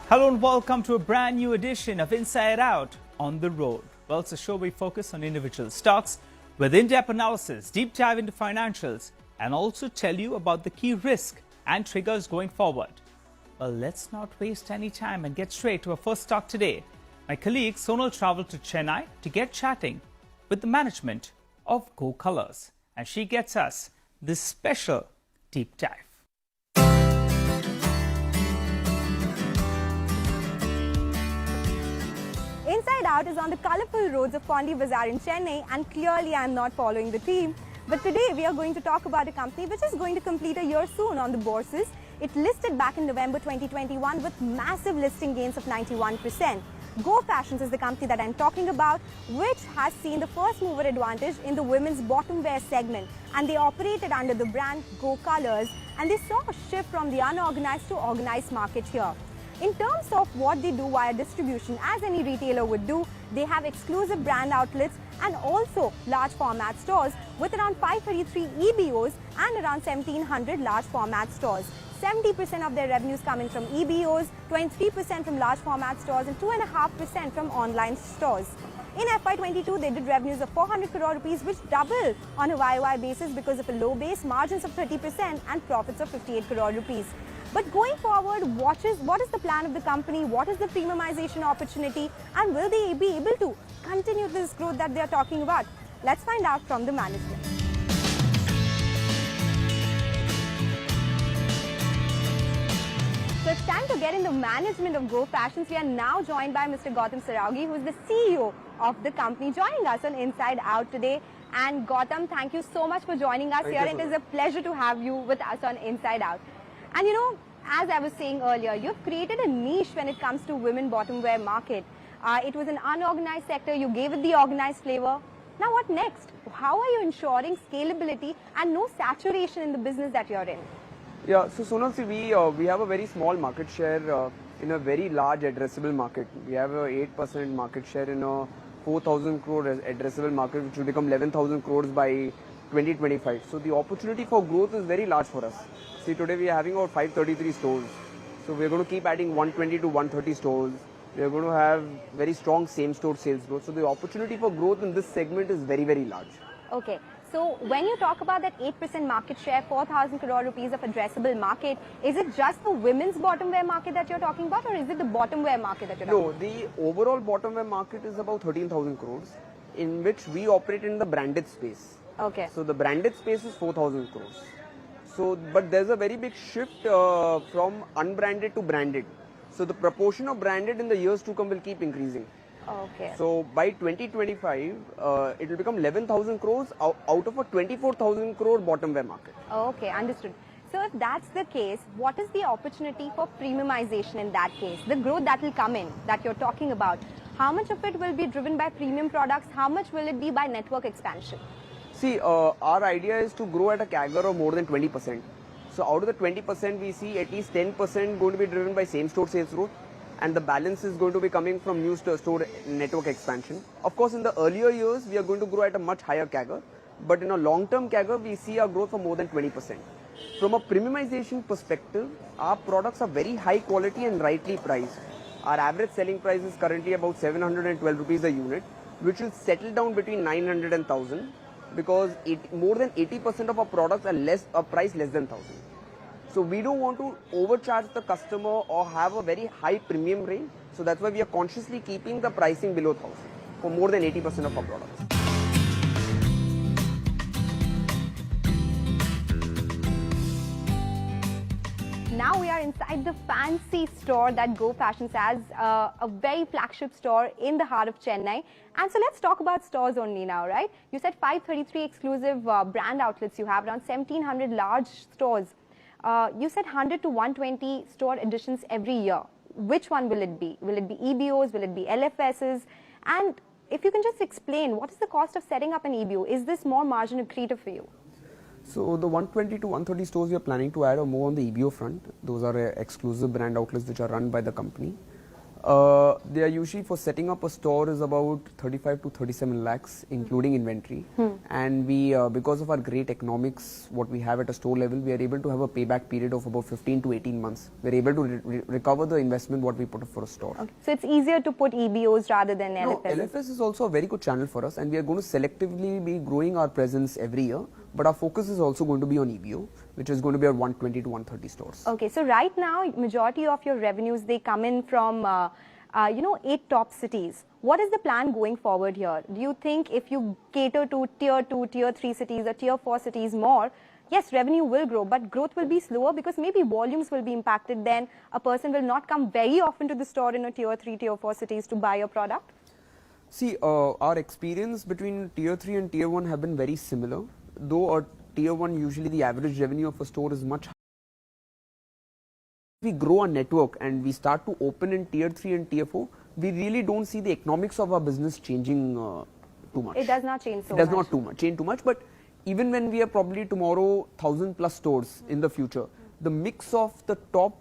Hello and welcome to a brand new edition of Inside Out on the Road. Well, it's a show we focus on individual stocks with in-depth analysis, deep dive into financials, and also tell you about the key risk and triggers going forward. Well, let's not waste any time and get straight to our first stock today. My colleague Sonal traveled to Chennai to get chatting with the management of Go Colors, and she gets us this special deep dive. Inside Out is on the colourful roads of Pondi Bazaar in Chennai, and clearly I am not following the theme. But today we are going to talk about a company which is going to complete a year soon on the bourses. It listed back in November 2021 with massive listing gains of 91%. Go Fashions is the company that I'm talking about, which has seen the first mover advantage in the women's bottom wear segment, and they operated under the brand Go Colors, and they saw a shift from the unorganized to organized market here. In terms of what they do via distribution, as any retailer would do, they have exclusive brand outlets and also large format stores with around 533 EBOs and around 1700 large format stores. 70% of their revenues coming from EBOs, 23% from large format stores and 2.5% from online stores. In FY22, they did revenues of 400 crore rupees, which doubled on a YOY basis because of a low base, margins of 30% and profits of 58 crore rupees. But going forward, what is the plan of the company? What is the premiumization opportunity? And will they be able to continue this growth that they are talking about? Let's find out from the management. So it's time to get in the management of Go Fashions. We are now joined by Mr. Gautam Saraogi, who is the CEO of the company, joining us on Inside Out today. And Gautam, thank you so much for joining us here. It is a pleasure to have you with us on Inside Out. And you know, as I was saying earlier, you've created a niche when it comes to women bottom wear market. It was an unorganized sector, you gave it the organized flavor. Now what next? How are you ensuring scalability and no saturation in the business that you're in? Yeah, so Sonal, see, we have a very small market share in a very large addressable market. We have a 8% market share in a 4,000 crore addressable market, which will become 11,000 crores by 2025. So the opportunity for growth is very large for us. See, today we are having about 533 stores. So we are going to keep adding 120 to 130 stores. We are going to have very strong same-store sales growth. So the opportunity for growth in this segment is very, very large. Okay. So when you talk about that 8% market share, 4,000 crore rupees of addressable market, is it just the women's bottom wear market that you're talking about, or is it the bottom wear market that you're talking about? No, the overall bottom wear market is about 13,000 crores, in which we operate in the branded space. Okay. So the branded space is 4,000 crores. So, but there's a very big shift from unbranded to branded. So the proportion of branded in the years to come will keep increasing. Okay. So by 2025, it will become 11,000 crores out of a 24,000 crore bottom wear market. Okay, understood. So if that's the case, what is the opportunity for premiumization in that case? The growth that will come in, that you're talking about, how much of it will be driven by premium products? How much will it be by network expansion? See, our idea is to grow at a CAGR of more than 20%. So out of the 20%, we see at least 10% going to be driven by same-store sales growth, and the balance is going to be coming from new store network expansion. Of course, in the earlier years, we are going to grow at a much higher CAGR, but in a long-term CAGR, we see our growth for more than 20%. From a premiumization perspective, our products are very high quality and rightly priced. Our average selling price is currently about 712 rupees a unit, which will settle down between 900 and 1000. Because more than 80% of our products are priced less than 1,000. So we don't want to overcharge the customer or have a very high premium range. So that's why we are consciously keeping the pricing below 1,000 for more than 80% of our products. Now we are inside the fancy store that Go Fashions has, a very flagship store in the heart of Chennai. And so let's talk about stores only now, right? You said 533 exclusive brand outlets you have, around 1700 large stores. You said 100 to 120 store additions every year. Which one will it be? Will it be EBOs? Will it be LFSs? And if you can just explain, what is the cost of setting up an EBO? Is this more margin accretive for you? So the 120 to 130 stores we are planning to add are more on the EBO front. Those are exclusive brand outlets which are run by the company. They are usually, for setting up a store, is about 35 to 37 lakhs, including inventory. And we, because of our great economics, what we have at a store level, we are able to have a payback period of about 15 to 18 months. We are able to recover the investment what we put up for a store. Okay. So it's easier to put EBOs rather than LFS? No, LFS is also a very good channel for us, and we are going to selectively be growing our presence every year. But our focus is also going to be on EBO, which is going to be at 120 to 130 stores. Okay, so right now, majority of your revenues, they come in from, 8 top cities. What is the plan going forward here? Do you think if you cater to tier 2, tier 3 cities or tier 4 cities more, yes, revenue will grow, but growth will be slower because maybe volumes will be impacted. Then a person will not come very often to the store in a tier 3, tier 4 cities to buy your product? See, our experience between tier 3 and tier 1 have been very similar. Though tier 1, usually the average revenue of a store is much higher. If we grow our network and we start to open in tier 3 and tier 4, we really don't see the economics of our business changing too much. It does not change so much. It does not change too much, but even when we are probably tomorrow 1,000 plus stores in the future, the mix of the top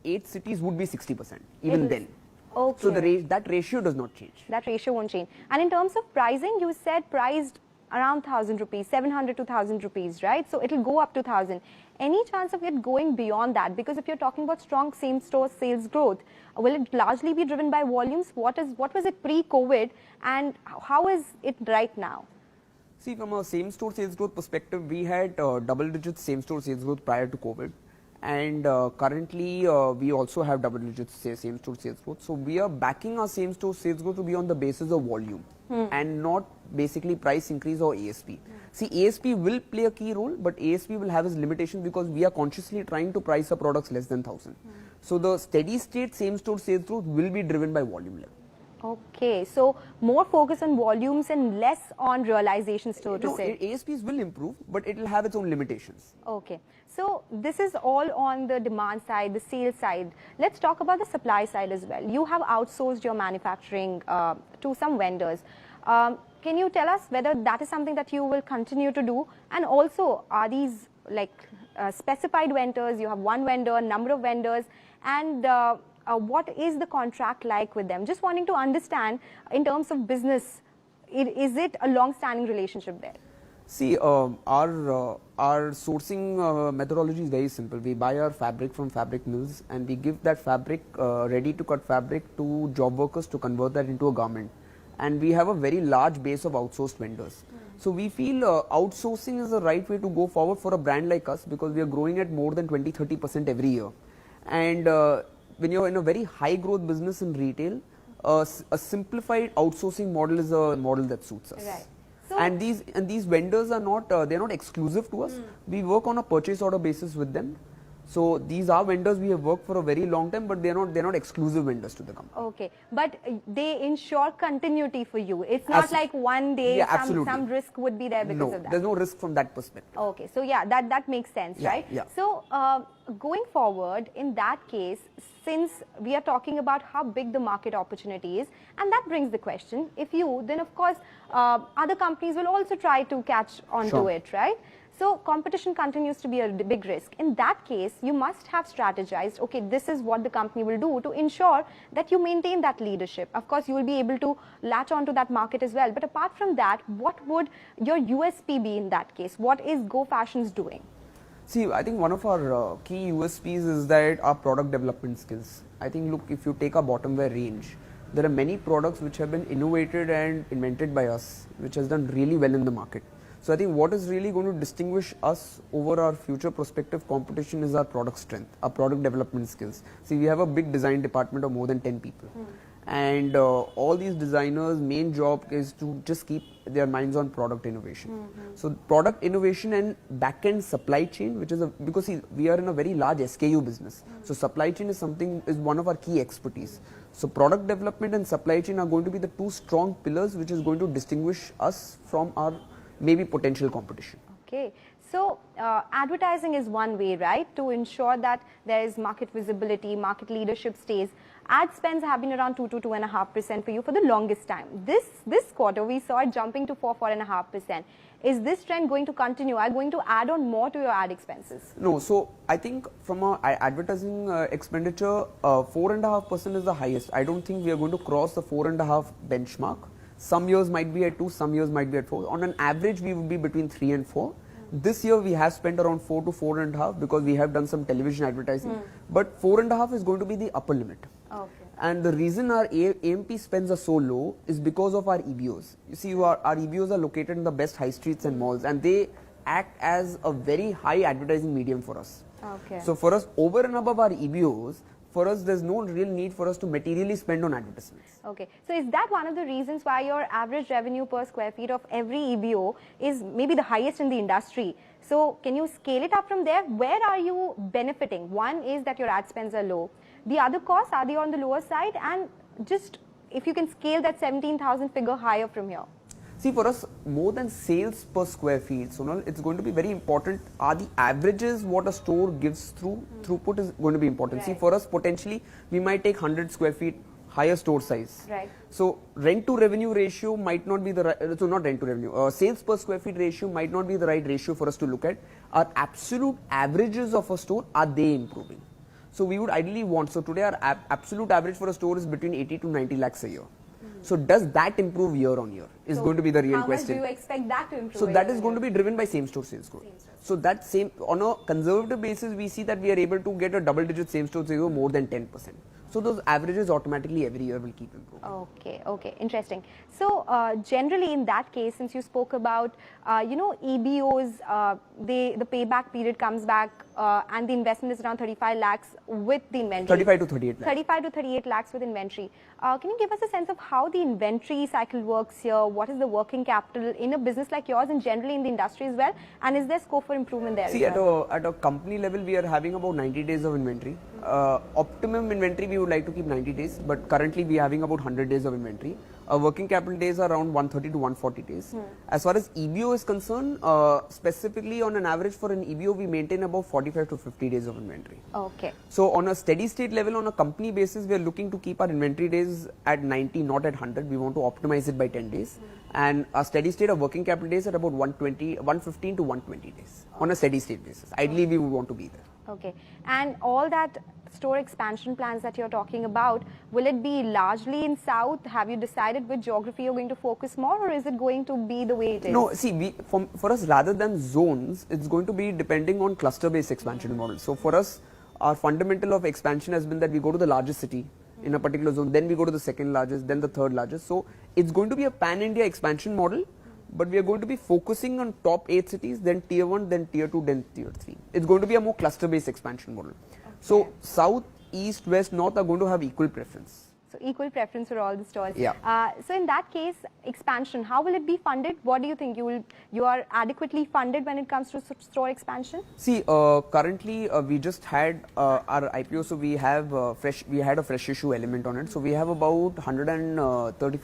8 cities would be 60%, even then. Okay. So that ratio does not change. That ratio won't change. And in terms of pricing, you said priced around 1,000 rupees, 700 to 1,000 rupees, right? So it will go up to 1,000. Any chance of it going beyond that? Because if you're talking about strong same-store sales growth, will it largely be driven by volumes? What was it pre-COVID, and how is it right now? See, from a same-store sales growth perspective, we had double-digit same-store sales growth prior to COVID. And currently, we also have double-digit same-store sales growth. So we are backing our same-store sales growth to be on the basis of volume and not basically price increase or ASP. See, ASP will play a key role, but ASP will have its limitations because we are consciously trying to price our products less than 1,000. So the steady-state same-store sales growth will be driven by volume level. Okay, so more focus on volumes and less on realizations, so to say. ASPs will improve, but it will have its own limitations. Okay, so this is all on the demand side, the sales side. Let's talk about the supply side as well. You have outsourced your manufacturing to some vendors. Can you tell us whether that is something that you will continue to do? And also, are these like specified vendors? You have one vendor, number of vendors, and what is the contract like with them? Just wanting to understand in terms of business, is it a long-standing relationship there? See, our sourcing methodology is very simple. We buy our fabric from fabric mills and we give that fabric, ready-to-cut fabric, to job workers to convert that into a garment. And we have a very large base of outsourced vendors. So we feel outsourcing is the right way to go forward for a brand like us because we are growing at more than 20-30% every year. And when you're in a very high growth business in retail, a simplified outsourcing model is a model that suits us. Right. So And these vendors are not they're not exclusive to us. We work on a purchase order basis with them. So these are vendors we have worked for a very long time, but they're not exclusive vendors to the company. okay, but they ensure continuity for you. It's not like one day Yeah, some risk would be there because of that. There's no risk from that perspective. Okay, so yeah, that makes sense, Yeah, right? yeah. So going forward, in that case, since we are talking about how big the market opportunity is, and that brings the question, if you, then of course, other companies will also try to catch onto Sure. it, right? So competition continues to be a big risk. In that case, you must have strategized, okay, this is what the company will do to ensure that you maintain that leadership. Of course, you will be able to latch onto that market as well. But apart from that, what would your USP be in that case? What is Go Fashions doing? See, I think one of our key USPs is that our product development skills. I think, look, if you take our bottom wear range, there are many products which have been innovated and invented by us, which has done really well in the market. So I think what is really going to distinguish us over our future prospective competition is our product strength, our product development skills. See, we have a big design department of more than 10 people. And all these designers' main job is to just keep their minds on product innovation. So product innovation and back-end supply chain, which is because see, we are in a very large SKU business. So supply chain is one of our key expertise. So product development and supply chain are going to be the two strong pillars which is going to distinguish us from our maybe potential competition. Okay, so advertising is one way, right, to ensure that there is market visibility, market leadership stays. Ad spends have been around 2 to 2.5% for you for the longest time. This quarter we saw it jumping to 4.5%. Is this trend going to continue? Are you going to add on more to your ad expenses? No, so I think from our advertising expenditure, 4.5% is the highest. I don't think we are going to cross the 4.5 benchmark. Some years might be at 2, some years might be at 4. On an average, we would be between 3 and 4. This year we have spent around 4 to 4.5 because we have done some television advertising. But 4.5 is going to be the upper limit. Okay. And the reason our AMP spends are so low is because of our EBOs. You see, our EBOs are located in the best high streets and malls, and they act as a very high advertising medium for us. Okay. So for us, over and above our EBOs, for us, there's no real need for us to materially spend on advertisements. Okay. So is that one of the reasons why your average revenue per square feet of every EBO is maybe the highest in the industry? So can you scale it up from there? Where are you benefiting? One is that your ad spends are low. The other costs, are they on the lower side? And just if you can scale that 17,000 figure higher from here. See, for us, more than sales per square feet, Sonal, it's going to be very important. Are the averages what a store gives throughput is going to be important. Right. See, for us, potentially, we might take 100 square feet, higher store size. Right. So, rent to revenue ratio might not be the right, so not rent to revenue, sales per square feet ratio might not be the right ratio for us to look at. Our absolute averages of a store, are they improving? So, we would ideally want, so today our absolute average for a store is between 80 to 90 lakhs a year. So does that improve year on year is going to be the real question. How much do you expect that to improve? So that is going to be driven by same store sales growth. So that on a conservative basis, we see that we are able to get a double digit same store sales growth more than 10%. So those averages automatically every year will keep improving. Okay, okay, interesting. So generally in that case, since you spoke about, EBOs, the payback period comes back and the investment is around 35 lakhs with the inventory. 35 to 38 lakhs. 35 to 38 lakhs with inventory. Can you give us a sense of how the inventory cycle works here? What is the working capital in a business like yours and generally in the industry as well? And is there scope for improvement there? See, at a company level, we are having about 90 days of inventory. Optimum inventory, we would like to keep 90 days, but currently we are having about 100 days of inventory. Our working capital days are around 130 to 140 days. As far as EBO is concerned, specifically on an average for an EBO, we maintain about 45 to 50 days of inventory. Okay. So on a steady state level, on a company basis, we are looking to keep our inventory days at 90, not at 100. We want to optimize it by 10 days. And our steady state of working capital days at about 115 to 120 days on a steady state basis. Ideally, we would want to be there. Okay. And all that store expansion plans that you're talking about, will it be largely in South? Have you decided which geography you're going to focus more, or is it going to be the way it is? No, see, for us, rather than zones, it's going to be depending on cluster-based expansion model. So for us, our fundamental of expansion has been that we go to the largest city in a particular zone, then we go to the second largest, then the third largest. So it's going to be a pan-India expansion model, but we are going to be focusing on top 8 cities, then tier 1, then tier 2, then tier 3. It's going to be a more cluster-based expansion model. Okay. So south, east, west, north are going to have equal preference. So equal preference for all the stores. Yeah. So in that case, expansion, how will it be funded? What do you think? You are adequately funded when it comes to store expansion? See, currently we just had our IPO, so we had a fresh issue element on it. So we have about 130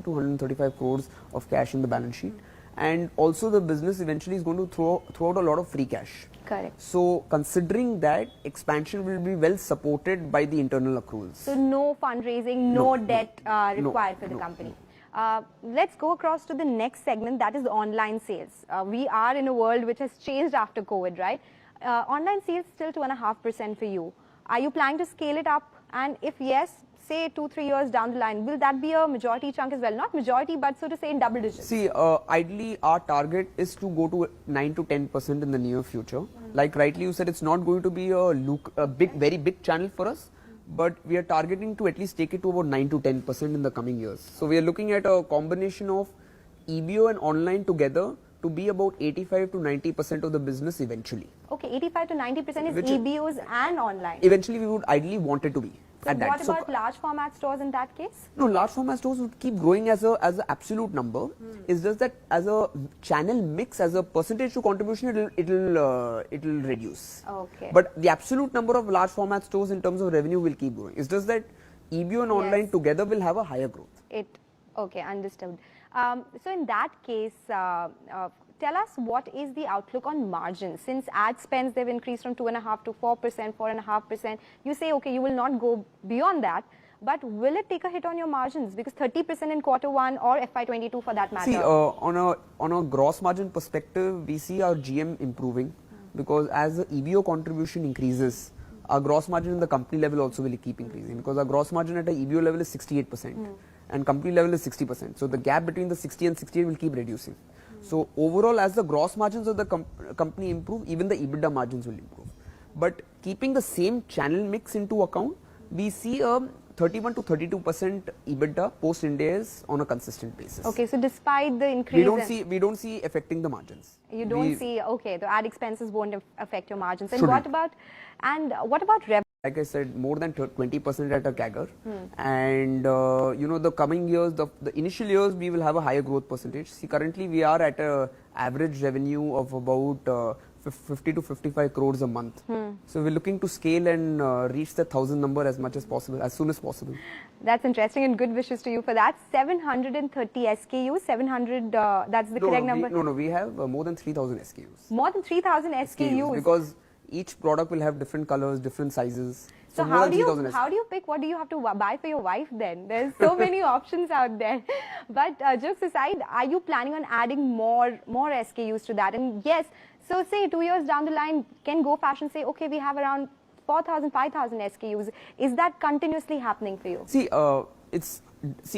to 135 crores of cash in the balance sheet. And also the business eventually is going to throw out a lot of free cash. Correct. So considering that, expansion will be well supported by the internal accruals. So no fundraising, no debt required for the company. Let's go across to the next segment, that is online sales. We are in a world which has changed after COVID, right? Online sales still 2.5% for you. Are you planning to scale it up? And if yes, say 2-3 years down the line, will that be a majority chunk as well? Not majority, but so to say in double digits. See, ideally our target is to go to 9 to 10% in the near future. Like rightly you said, it's not going to be a very big channel for us, but we are targeting to at least take it to about 9 to 10% in the coming years. So we are looking at a combination of EBO and online together to be about 85 to 90% of the business eventually. Okay, 85 to 90% is EBOs and online. Eventually we would ideally want it to be. So what about large format stores in that case? No, large format stores would keep growing as an absolute number. It's just that as a channel mix, as a percentage to contribution, it'll reduce. Okay. But the absolute number of large format stores in terms of revenue will keep growing. It's just that EBO and online together will have a higher growth. Okay, understood. So in that case, tell us what is the outlook on margins. Since ad spends, they've increased from 2.5% to 4%, 4.5%. You say, okay, you will not go beyond that. But will it take a hit on your margins? Because 30% in Q1 or FY22 for that matter. See, on a gross margin perspective, we see our GM improving because as the EBO contribution increases, our gross margin in the company level also will keep increasing because our gross margin at the EBO level is 68% and company level is 60%. So the gap between the 60 and 68 will keep reducing. So overall, as the gross margins of the company improve, even the EBITDA margins will improve. But keeping the same channel mix into account, we see a 31 to 32% EBITDA post Ind AS on a consistent basis. Okay, so despite the increase, we don't see affecting the margins. You don't see, okay, the ad expenses won't affect your margins. And what about revenue? Like I said, more than 20% at a CAGR, and the coming years, the initial years, we will have a higher growth percentage. See, currently we are at a average revenue of about 50 to 55 crores a month. So we're looking to scale and reach the 1,000 number as much as possible, as soon as possible. That's interesting, and good wishes to you for that. 730 SKUs, 700, that's the correct number? We have more than 3,000 SKUs. More than 3,000 SKUs? Because each product will have different colors, different sizes. So how do you pick what do you have to buy for your wife then? There's so many options out there. But jokes aside, are you planning on adding more SKUs to that? And yes, so say 2 years down the line, can Go Fashion say, okay, we have around 4,000, 5,000 SKUs. Is that continuously happening for you? See,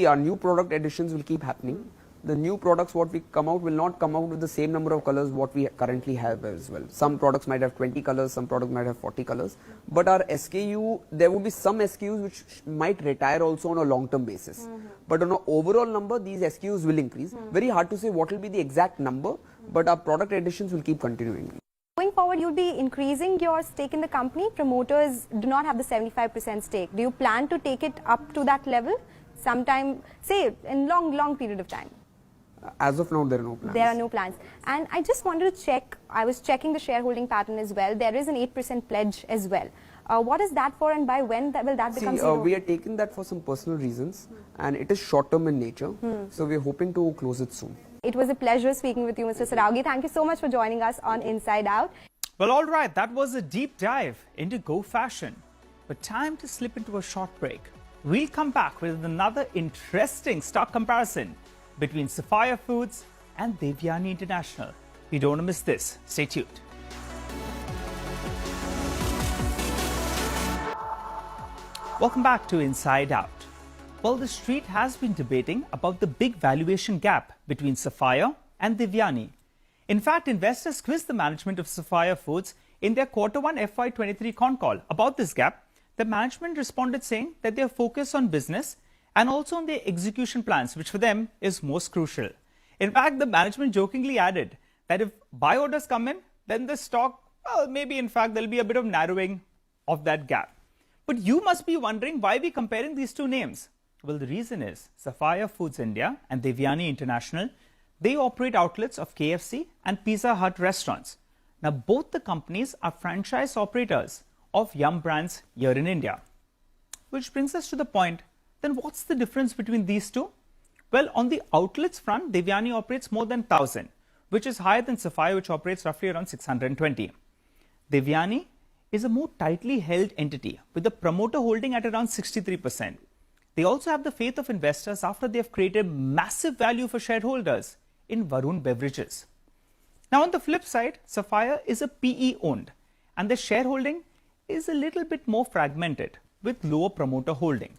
our new product additions will keep happening. The new products what we come out will not come out with the same number of colors what we currently have as well. Some products might have 20 colors, some products might have 40 colors. But our SKU, there will be some SKUs which might retire also on a long-term basis. But on an overall number, these SKUs will increase. Very hard to say what will be the exact number, but our product additions will keep continuing. Going forward, you'll be increasing your stake in the company. Promoters do not have the 75% stake. Do you plan to take it up to that level sometime, say, in long period of time? As of now, there are no plans. There are no plans. And I just wanted to check, I was checking the shareholding pattern as well. There is an 8% pledge as well. What is that for, and by when will that become zero? We are taking that for some personal reasons, and it is short-term in nature. So we are hoping to close it soon. It was a pleasure speaking with you, Mr. Saraogi. Thank you so much for joining us on Inside Out. Well, all right, that was a deep dive into Go Fashion. But time to slip into a short break. We'll come back with another interesting stock comparison between Sapphire Foods and Devyani International. You don't want to miss this. Stay tuned. Welcome back to Inside Out. Well, the street has been debating about the big valuation gap between Sapphire and Devyani. In fact, investors quizzed the management of Sapphire Foods in their Q1 FY23 con call about this gap. The management responded saying that they are focused on business and also on their execution plans, which for them is most crucial. In fact, the management jokingly added that if buy orders come in, then the stock, well, maybe in fact there'll be a bit of narrowing of that gap. But you must be wondering why we're comparing these two names. Well, the reason is Sapphire Foods India and Devyani International, they operate outlets of KFC and Pizza Hut restaurants. Now, both the companies are franchise operators of Yum brands here in India. Which brings us to the point, then what's the difference between these two? Well, on the outlets front, Devyani operates more than 1,000, which is higher than Sapphire, which operates roughly around 620. Devyani is a more tightly held entity with the promoter holding at around 63%. They also have the faith of investors after they have created massive value for shareholders in Varun Beverages. Now, on the flip side, Sapphire is a PE owned and the shareholding is a little bit more fragmented with lower promoter holding.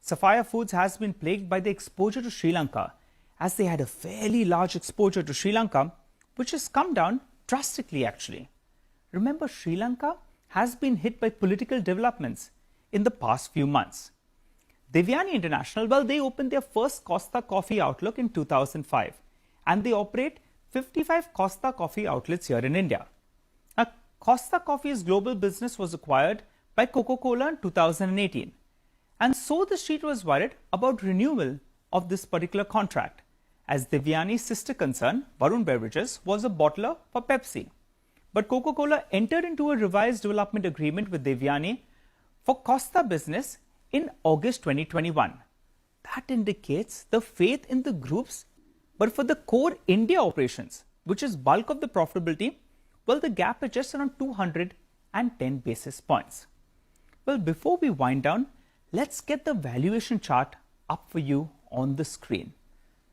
Sapphire Foods has been plagued by the exposure to Sri Lanka, as they had a fairly large exposure to Sri Lanka, which has come down drastically actually. Remember, Sri Lanka has been hit by political developments in the past few months. Devyani International, well, they opened their first Costa Coffee outlet in 2005, and they operate 55 Costa Coffee outlets here in India. Now, Costa Coffee's global business was acquired by Coca-Cola in 2018. And so the street was worried about renewal of this particular contract, as Devyani's sister concern, Varun Beverages, was a bottler for Pepsi. But Coca-Cola entered into a revised development agreement with Devyani for Costa business in August 2021. That indicates the faith in the groups, but for the core India operations, which is bulk of the profitability, well, the gap is just around 210 basis points. Well, before we wind down, let's get the valuation chart up for you on the screen.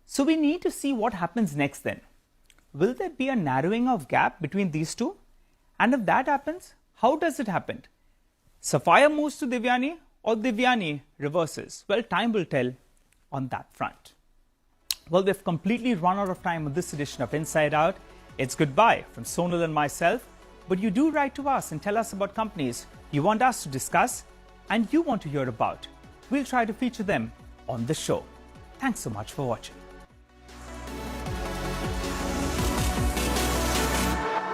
So we need to see what happens next then. Will there be a narrowing of gap between these two? And if that happens, how does it happen? Sapphire moves to Devyani or Devyani reverses? Well, time will tell on that front. Well, we've completely run out of time on this edition of Inside Out. It's goodbye from Sonal and myself. But you do write to us and tell us about companies you want us to discuss and you want to hear about. We'll try to feature them on the show. Thanks so much for watching.